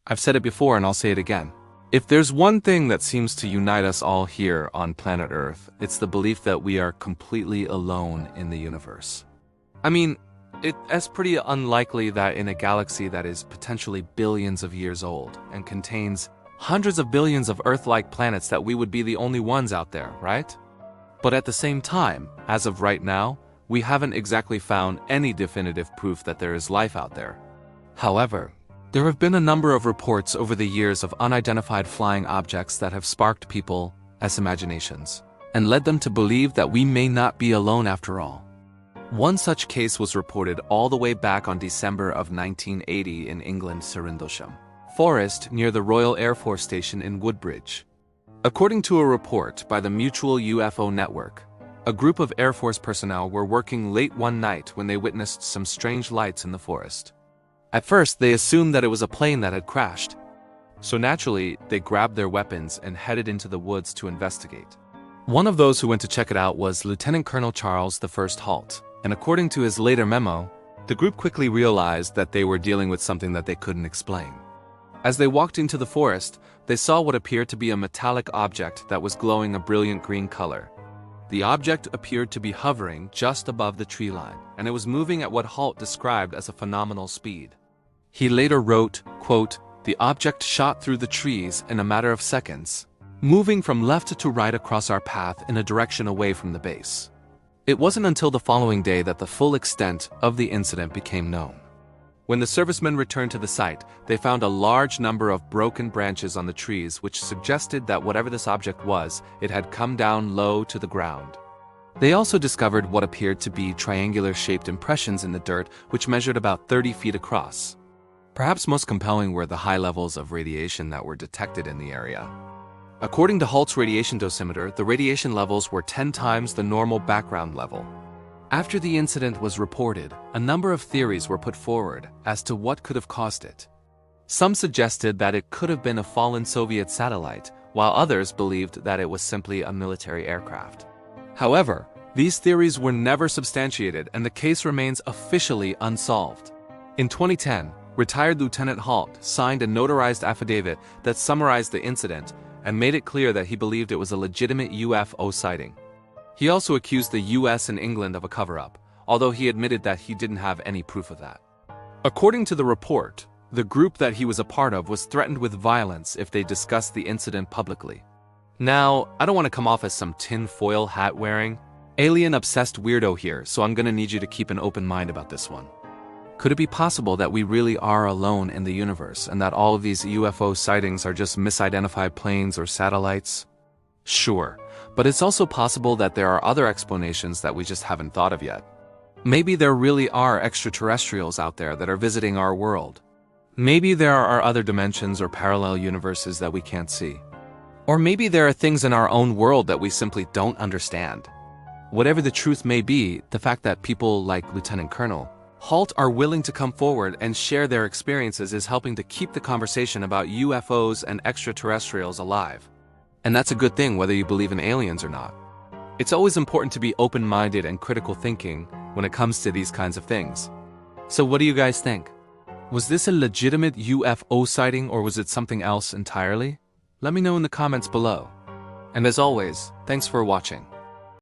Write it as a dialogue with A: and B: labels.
A: I've said it before and I'll say it again. If there's one thing that seems to unite us all here on planet Earth, it's the belief that we are completely alone in the universe. I mean, it's pretty unlikely that in a galaxy that is potentially billions of years old and contains hundreds of billions of Earth-like planets that we would be the only ones out there, right? But at the same time, as of right now, we haven't exactly found any definitive proof that there is life out there. However, there have been a number of reports over the years of unidentified flying objects that have sparked people's imaginations and led them to believe that we may not be alone after all. One such case was reported all the way back on December of 1980 in England's Rendlesham Forest near the Royal Air Force Station in Woodbridge. According to a report by the Mutual UFO Network, a group of Air Force personnel were working late one night when they witnessed some strange lights in the forest. At first, they assumed that it was a plane that had crashed. So naturally, they grabbed their weapons and headed into the woods to investigate. One of those who went to check it out was Lieutenant Colonel Charles I Halt, and according to his later memo, the group quickly realized that they were dealing with something that they couldn't explain. As they walked into the forest, they saw what appeared to be a metallic object that was glowing a brilliant green color. The object appeared to be hovering just above the tree line, and it was moving at what Halt described as a phenomenal speed. He later wrote, quote, "The object shot through the trees in a matter of seconds, moving from left to right across our path in a direction away from the base." It wasn't until the following day that the full extent of the incident became known. When the servicemen returned to the site, they found a large number of broken branches on the trees, which suggested that whatever this object was, it had come down low to the ground. They also discovered what appeared to be triangular-shaped impressions in the dirt, which measured about 30 feet across. Perhaps most compelling were the high levels of radiation that were detected in the area. According to Halt's radiation dosimeter, the radiation levels were 10 times the normal background level. After the incident was reported, a number of theories were put forward as to what could have caused it. Some suggested that it could have been a fallen Soviet satellite, while others believed that it was simply a military aircraft. However, these theories were never substantiated and the case remains officially unsolved. In 2010, retired Lieutenant Halt signed a notarized affidavit that summarized the incident and made it clear that he believed it was a legitimate UFO sighting. He also accused the US and England of a cover-up, although he admitted that he didn't have any proof of that. According to the report, the group that he was a part of was threatened with violence if they discussed the incident publicly. Now, I don't want to come off as some tin-foil hat-wearing, alien-obsessed weirdo here, so I'm gonna need you to keep an open mind about this one. Could it be possible that we really are alone in the universe and that all of these UFO sightings are just misidentified planes or satellites? Sure, but it's also possible that there are other explanations that we just haven't thought of yet. Maybe there really are extraterrestrials out there that are visiting our world. Maybe there are other dimensions or parallel universes that we can't see. Or maybe there are things in our own world that we simply don't understand. Whatever the truth may be, the fact that people like Lieutenant Colonel Halt are willing to come forward and share their experiences is helping to keep the conversation about UFOs and extraterrestrials alive. And that's a good thing whether you believe in aliens or not. It's always important to be open-minded and critical thinking when it comes to these kinds of things. So what do you guys think? Was this a legitimate UFO sighting or was it something else entirely? Let me know in the comments below. And as always, thanks for watching.